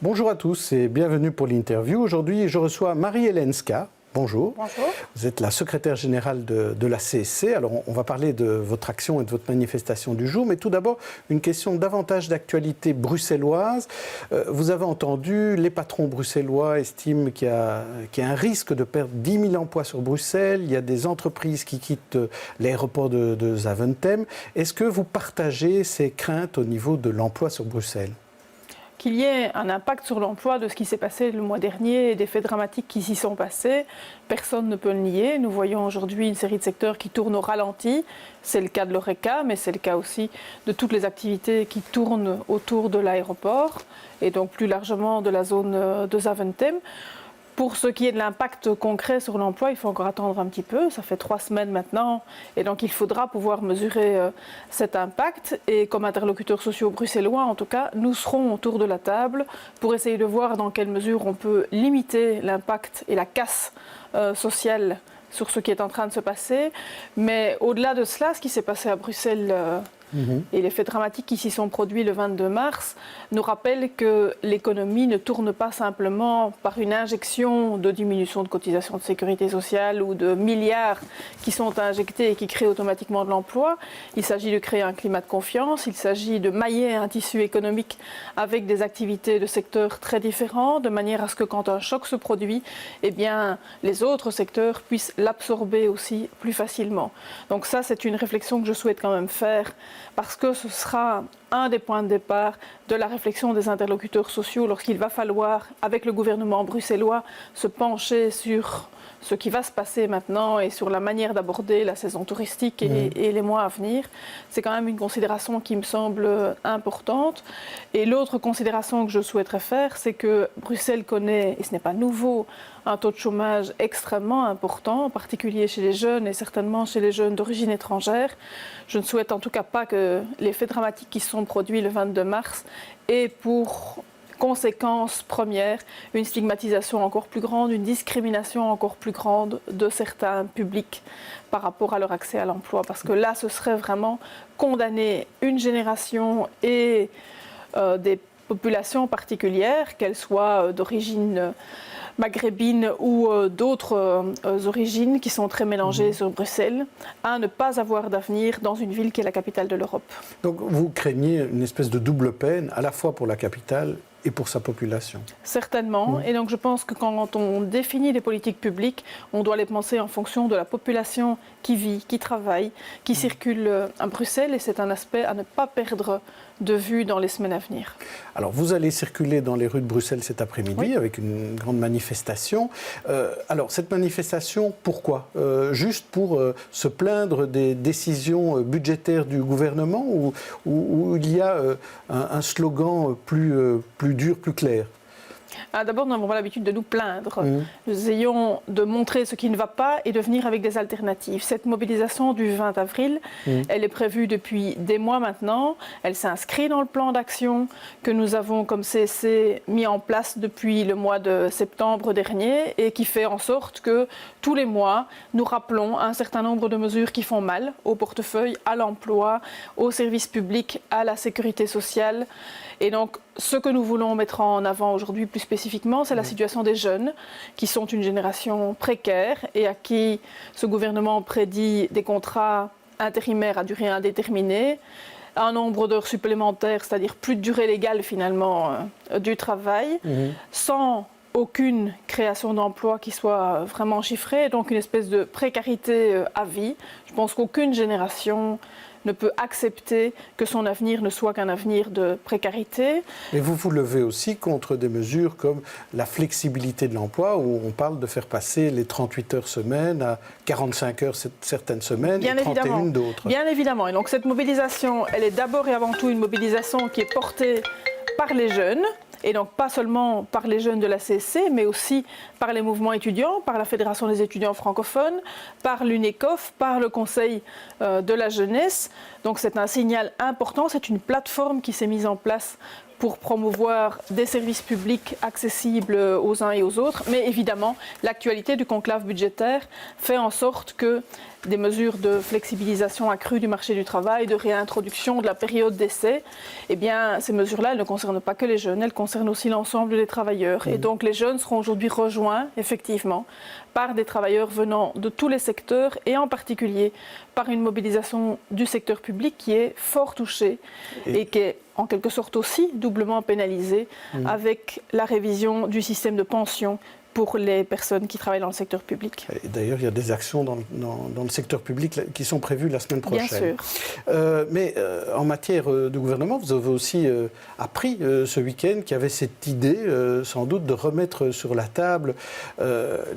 Bonjour à tous et bienvenue pour l'interview. Aujourd'hui, je reçois Marie-Hélène Ska. Bonjour. Bonjour. Vous êtes la secrétaire générale de la CSC. Alors, on va parler de votre action et de votre manifestation du jour. Mais tout d'abord, une question davantage d'actualité bruxelloise. Vous avez entendu, les patrons bruxellois estiment qu'il y a un risque de perdre 10 000 emplois sur Bruxelles. Il y a des entreprises qui quittent l'aéroport de Zaventem. Est-ce que vous partagez ces craintes au niveau de l'emploi sur Bruxelles ? Qu'il y ait un impact sur l'emploi de ce qui s'est passé le mois dernier et des faits dramatiques qui s'y sont passés, personne ne peut le nier. Nous voyons aujourd'hui une série de secteurs qui tournent au ralenti. C'est le cas de l'Horeca, mais c'est le cas aussi de toutes les activités qui tournent autour de l'aéroport et donc plus largement de la zone de Zaventem. Pour ce qui est de l'impact concret sur l'emploi, il faut encore attendre un petit peu. Ça fait 3 semaines maintenant et donc il faudra pouvoir mesurer cet impact. Et comme interlocuteurs sociaux bruxellois, en tout cas, nous serons autour de la table pour essayer de voir dans quelle mesure on peut limiter l'impact et la casse sociale sur ce qui est en train de se passer. Mais au-delà de cela, ce qui s'est passé à Bruxelles et les faits dramatiques qui s'y sont produits le 22 mars nous rappellent que l'économie ne tourne pas simplement par une injection de diminution de cotisations de sécurité sociale ou de milliards qui sont injectés et qui créent automatiquement de l'emploi. Il s'agit de créer un climat de confiance, il s'agit de mailler un tissu économique avec des activités de secteurs très différents, de manière à ce que quand un choc se produit, eh bien, les autres secteurs puissent l'absorber aussi plus facilement. Donc ça, c'est une réflexion que je souhaite quand même faire parce que ce sera un des points de départ de la réflexion des interlocuteurs sociaux lorsqu'il va falloir, avec le gouvernement bruxellois, se pencher sur ce qui va se passer maintenant et sur la manière d'aborder la saison touristique et les mois à venir. C'est quand même une considération qui me semble importante. Et l'autre considération que je souhaiterais faire, c'est que Bruxelles connaît, et ce n'est pas nouveau, un taux de chômage extrêmement important, en particulier chez les jeunes et certainement chez les jeunes d'origine étrangère. Je ne souhaite en tout cas pas que les faits dramatiques qui se sont produits le 22 mars aient pour conséquence première une stigmatisation encore plus grande, une discrimination encore plus grande de certains publics par rapport à leur accès à l'emploi. Parce que là, ce serait vraiment condamner une génération et des populations particulières, qu'elles soient d'origine maghrébine ou d'autres origines qui sont très mélangées sur Bruxelles, à ne pas avoir d'avenir dans une ville qui est la capitale de l'Europe. Donc vous craignez une espèce de double peine, à la fois pour la capitale et pour sa population. Certainement. Et donc je pense que quand on définit les politiques publiques, on doit les penser en fonction de la population qui vit, qui travaille, qui circule à Bruxelles. Et c'est un aspect à ne pas perdre de vue dans les semaines à venir. Alors vous allez circuler dans les rues de Bruxelles cet après-midi avec une grande manifestation. Alors cette manifestation, pourquoi ? Juste pour se plaindre des décisions budgétaires du gouvernement ou il y a un slogan plus dur, plus clair ? D'abord, nous n'avons pas l'habitude de nous plaindre. Nous essayons de montrer ce qui ne va pas et de venir avec des alternatives. Cette mobilisation du 20 avril, elle est prévue depuis des mois maintenant. Elle s'inscrit dans le plan d'action que nous avons comme CSC mis en place depuis le mois de septembre dernier et qui fait en sorte que tous les mois, nous rappelons un certain nombre de mesures qui font mal au portefeuille, à l'emploi, aux services publics, à la sécurité sociale. Et donc, ce que nous voulons mettre en avant aujourd'hui plus spécifiquement, c'est la situation des jeunes, qui sont une génération précaire et à qui ce gouvernement prédit des contrats intérimaires à durée indéterminée, un nombre d'heures supplémentaires, c'est-à-dire plus de durée légale finalement du travail, sans aucune création d'emploi qui soit vraiment chiffrée, donc une espèce de précarité à vie. Je pense qu'aucune génération ne peut accepter que son avenir ne soit qu'un avenir de précarité. Et vous vous levez aussi contre des mesures comme la flexibilité de l'emploi, où on parle de faire passer les 38 heures semaine à 45 heures certaines semaines Bien et 31 d'autres. Bien évidemment. Et donc cette mobilisation, elle est d'abord et avant tout une mobilisation qui est portée par les jeunes, et donc pas seulement par les jeunes de la CSC, mais aussi par les mouvements étudiants, par la Fédération des étudiants francophones, par l'UNECOF, par le Conseil de la jeunesse. Donc c'est un signal important, c'est une plateforme qui s'est mise en place pour promouvoir des services publics accessibles aux uns et aux autres. Mais évidemment, l'actualité du conclave budgétaire fait en sorte que des mesures de flexibilisation accrue du marché du travail, de réintroduction de la période d'essai, eh bien, ces mesures-là, elles ne concernent pas que les jeunes, elles concernent aussi l'ensemble des travailleurs. Et donc, les jeunes seront aujourd'hui rejoints, effectivement, par des travailleurs venant de tous les secteurs et en particulier par une mobilisation du secteur public qui est fort touché et qui est en quelque sorte aussi doublement pénalisé avec la révision du système de pension pour les personnes qui travaillent dans le secteur public. D'ailleurs, il y a des actions dans le secteur public qui sont prévues la semaine prochaine. Bien sûr. Mais en matière de gouvernement, vous avez aussi appris ce week-end qu'il y avait cette idée, sans doute, de remettre sur la table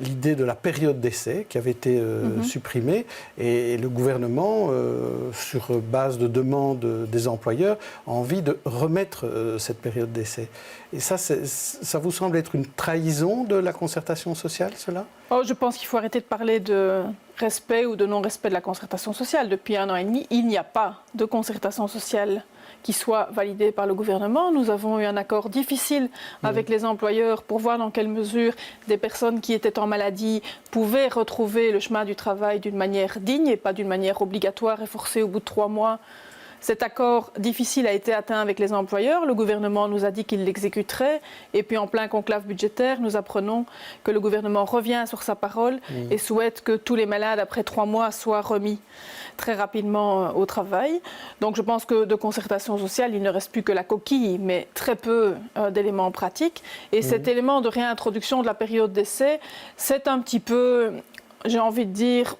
l'idée de la période d'essai qui avait été supprimée. Et le gouvernement, sur base de demandes des employeurs, a envie de remettre cette période d'essai. Et ça vous semble être une trahison de la concertation sociale, cela ? Je pense qu'il faut arrêter de parler de respect ou de non-respect de la concertation sociale. Depuis 1 an et demi, il n'y a pas de concertation sociale qui soit validée par le gouvernement. Nous avons eu un accord difficile avec les employeurs pour voir dans quelle mesure des personnes qui étaient en maladie pouvaient retrouver le chemin du travail d'une manière digne et pas d'une manière obligatoire et forcée au bout de 3 mois. Cet accord difficile a été atteint avec les employeurs. Le gouvernement nous a dit qu'il l'exécuterait. Et puis en plein conclave budgétaire, nous apprenons que le gouvernement revient sur sa parole et souhaite que tous les malades, après 3 mois, soient remis très rapidement au travail. Donc je pense que de concertation sociale, il ne reste plus que la coquille, mais très peu d'éléments pratiques. Et cet élément de réintroduction de la période d'essai, c'est un petit peu, j'ai envie de dire,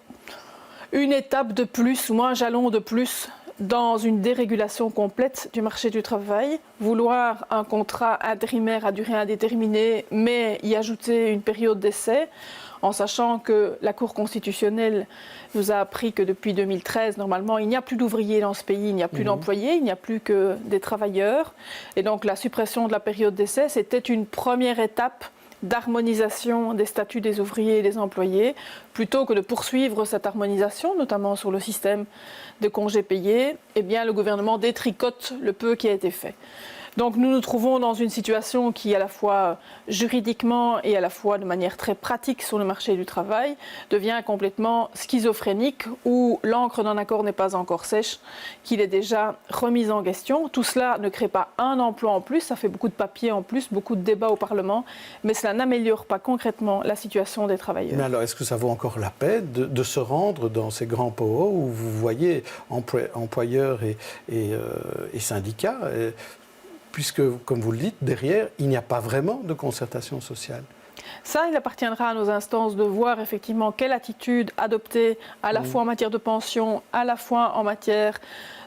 une étape de plus ou un jalon de plus dans une dérégulation complète du marché du travail, vouloir un contrat intérimaire à durée indéterminée, mais y ajouter une période d'essai, en sachant que la Cour constitutionnelle nous a appris que depuis 2013, normalement, il n'y a plus d'ouvriers dans ce pays, il n'y a plus d'employés, il n'y a plus que des travailleurs. Et donc la suppression de la période d'essai, c'était une première étape d'harmonisation des statuts des ouvriers et des employés, plutôt que de poursuivre cette harmonisation, notamment sur le système de congés payés, eh bien, le gouvernement détricote le peu qui a été fait. Donc nous nous trouvons dans une situation qui, à la fois juridiquement et à la fois de manière très pratique sur le marché du travail, devient complètement schizophrénique, où l'encre d'un accord n'est pas encore sèche, qu'il est déjà remis en question. Tout cela ne crée pas un emploi en plus, ça fait beaucoup de papier en plus, beaucoup de débats au Parlement, mais cela n'améliore pas concrètement la situation des travailleurs. Mais alors, est-ce que ça vaut encore la peine de se rendre dans ces grands powwows où vous voyez employeurs et syndicats puisque, comme vous le dites, derrière, il n'y a pas vraiment de concertation sociale? Ça, il appartiendra à nos instances de voir effectivement quelle attitude adopter à la fois en matière de pension, à la fois en matière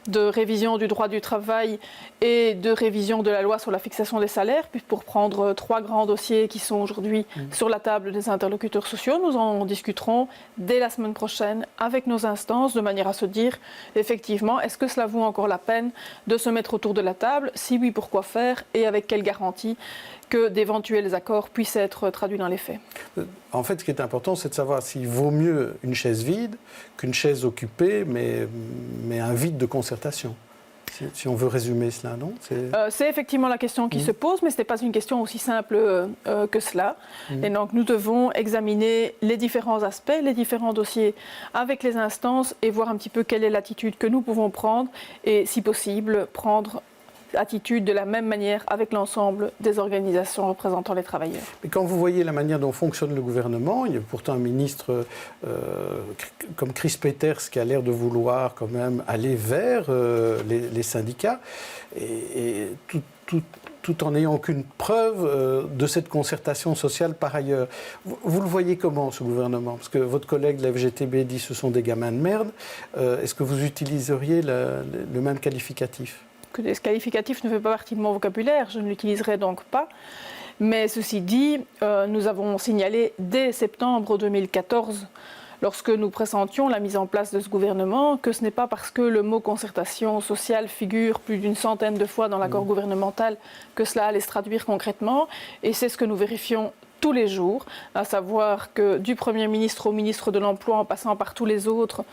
de révision du droit du travail et de révision de la loi sur la fixation des salaires, puis pour prendre 3 grands dossiers qui sont aujourd'hui sur la table des interlocuteurs sociaux. Nous en discuterons dès la semaine prochaine avec nos instances de manière à se dire effectivement, est-ce que cela vaut encore la peine de se mettre autour de la table? Si oui, pourquoi faire et avec quelle garantie que d'éventuels accords puissent être traduits dans les faits. En fait, ce qui est important, c'est de savoir s'il vaut mieux une chaise vide qu'une chaise occupée, mais un vide de concertation. Si on veut résumer cela, non? C'est effectivement la question qui se pose, mais ce n'est pas une question aussi simple que cela. Et donc, nous devons examiner les différents aspects, les différents dossiers avec les instances et voir un petit peu quelle est l'attitude que nous pouvons prendre et, si possible, prendre attitude de la même manière avec l'ensemble des organisations représentant les travailleurs. Mais quand vous voyez la manière dont fonctionne le gouvernement, il y a pourtant un ministre comme Chris Peters qui a l'air de vouloir quand même aller vers les syndicats et tout en n'ayant aucune preuve de cette concertation sociale par ailleurs. Vous le voyez comment, ce gouvernement? Parce que votre collègue de la FGTB dit que ce sont des gamins de merde. Est-ce que vous utiliseriez le même qualificatif? Que ce qualificatif ne fait pas partie de mon vocabulaire, je ne l'utiliserai donc pas. Mais ceci dit, nous avons signalé dès septembre 2014, lorsque nous pressentions la mise en place de ce gouvernement, que ce n'est pas parce que le mot concertation sociale figure plus d'une centaine de fois dans l'accord gouvernemental que cela allait se traduire concrètement. Et c'est ce que nous vérifions tous les jours, à savoir que du Premier ministre au ministre de l'Emploi, en passant par tous les autres,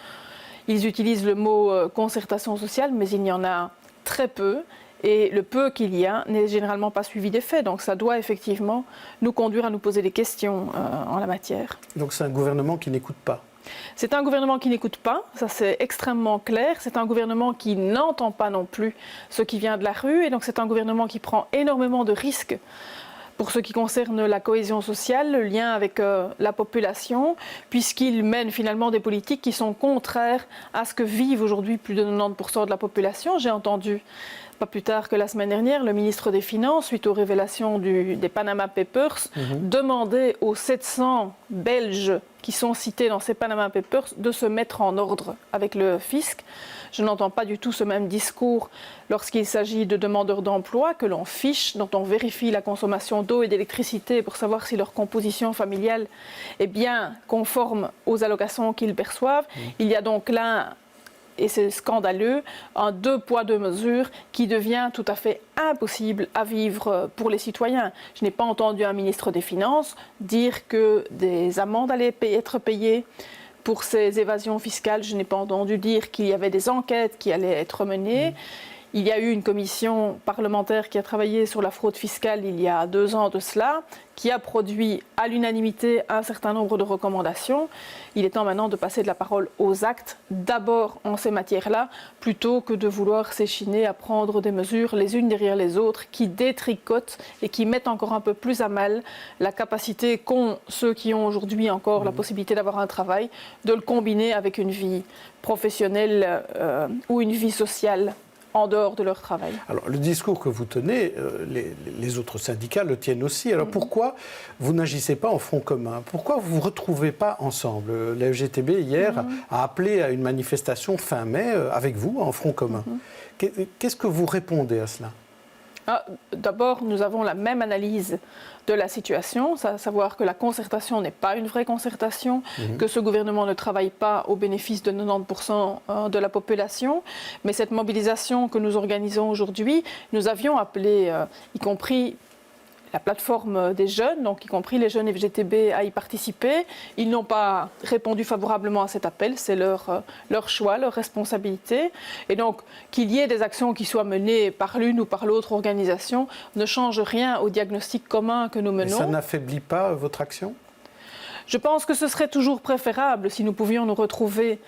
ils utilisent le mot concertation sociale, mais il y en a très peu, et le peu qu'il y a n'est généralement pas suivi des faits. Donc ça doit effectivement nous conduire à nous poser des questions en la matière. Donc c'est un gouvernement qui n'écoute pas? C'est un gouvernement qui n'écoute pas, ça c'est extrêmement clair. C'est un gouvernement qui n'entend pas non plus ce qui vient de la rue. Et donc c'est un gouvernement qui prend énormément de risques pour ce qui concerne la cohésion sociale, le lien avec la population, puisqu'il mène finalement des politiques qui sont contraires à ce que vivent aujourd'hui plus de 90% de la population. J'ai entendu, pas plus tard que la semaine dernière, le ministre des Finances, suite aux révélations des Panama Papers, demander aux 700 Belges qui sont cités dans ces Panama Papers de se mettre en ordre avec le fisc. Je n'entends pas du tout ce même discours lorsqu'il s'agit de demandeurs d'emploi que l'on fiche, dont on vérifie la consommation d'eau et d'électricité pour savoir si leur composition familiale est bien conforme aux allocations qu'ils perçoivent. Il y a donc là, et c'est scandaleux, un deux poids deux mesures qui devient tout à fait impossible à vivre pour les citoyens. Je n'ai pas entendu un ministre des Finances dire que des amendes allaient être payées pour ces évasions fiscales. Je n'ai pas entendu dire qu'il y avait des enquêtes qui allaient être menées. Il y a eu une commission parlementaire qui a travaillé sur la fraude fiscale il y a 2 ans de cela, qui a produit à l'unanimité un certain nombre de recommandations. Il est temps maintenant de passer de la parole aux actes, d'abord en ces matières-là, plutôt que de vouloir s'échiner à prendre des mesures les unes derrière les autres qui détricotent et qui mettent encore un peu plus à mal la capacité qu'ont ceux qui ont aujourd'hui encore la possibilité d'avoir un travail, de le combiner avec une vie professionnelle ou une vie sociale en dehors de leur travail. Alors, le discours que vous tenez, les autres syndicats le tiennent aussi. Alors, pourquoi vous n'agissez pas en front commun? Pourquoi vous ne vous retrouvez pas ensemble? La FGTB, hier, a appelé à une manifestation fin mai avec vous, en front commun. Qu'est-ce que vous répondez à cela? D'abord, nous avons la même analyse de la situation, à savoir que la concertation n'est pas une vraie concertation, que ce gouvernement ne travaille pas au bénéfice de 90% de la population. Mais cette mobilisation que nous organisons aujourd'hui, nous avions appelé, y compris la plateforme des jeunes, donc y compris les jeunes FGTB, à y participer. Ils n'ont pas répondu favorablement à cet appel, c'est leur choix, leur responsabilité. Et donc, qu'il y ait des actions qui soient menées par l'une ou par l'autre organisation ne change rien au diagnostic commun que nous menons. Mais ça n'affaiblit pas votre action ? Je pense que ce serait toujours préférable si nous pouvions nous retrouver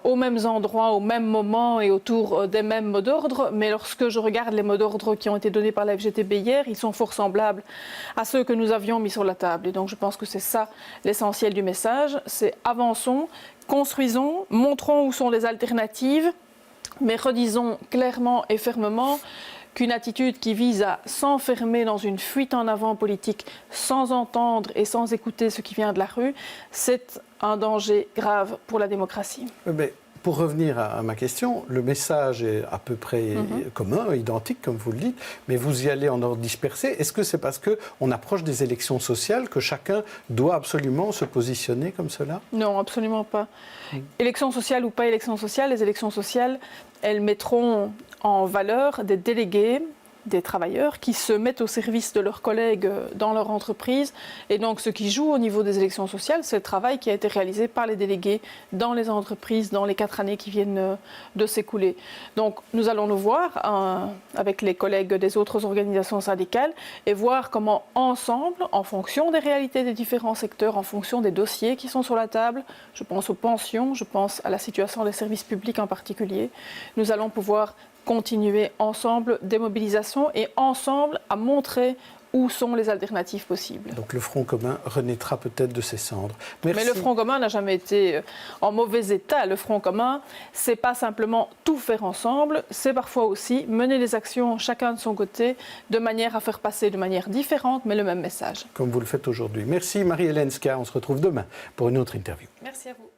aux mêmes endroits, au même moment et autour des mêmes mots d'ordre. Mais lorsque je regarde les mots d'ordre qui ont été donnés par la FGTB hier, ils sont fort semblables à ceux que nous avions mis sur la table. Et donc je pense que c'est ça l'essentiel du message. C'est avançons, construisons, montrons où sont les alternatives, mais redisons clairement et fermement qu'une attitude qui vise à s'enfermer dans une fuite en avant politique sans entendre et sans écouter ce qui vient de la rue, c'est un danger grave pour la démocratie. Mais pour revenir à ma question, le message est à peu près commun, identique, comme vous le dites, mais vous y allez en ordre dispersé. Est-ce que c'est parce qu'on approche des élections sociales que chacun doit absolument se positionner comme cela? Non, absolument pas. Élections sociales ou pas élections sociales, les élections sociales, elles mettront en valeur des délégués, des travailleurs qui se mettent au service de leurs collègues dans leur entreprise. Et donc ce qui joue au niveau des élections sociales, c'est le travail qui a été réalisé par les délégués dans les entreprises dans les 4 années qui viennent de s'écouler. Donc nous allons nous voir avec les collègues des autres organisations syndicales et voir comment ensemble, en fonction des réalités des différents secteurs, en fonction des dossiers qui sont sur la table, je pense aux pensions, je pense à la situation des services publics en particulier, nous allons pouvoir continuer ensemble des mobilisations et ensemble à montrer où sont les alternatives possibles. Donc le Front commun renaîtra peut-être de ses cendres. Merci. Mais le Front commun n'a jamais été en mauvais état. Le Front commun, c'est pas simplement tout faire ensemble, c'est parfois aussi mener les actions chacun de son côté, de manière à faire passer de manière différente, mais le même message. Comme vous le faites aujourd'hui. Merci Marie-Hélène Ska, on se retrouve demain pour une autre interview. Merci à vous.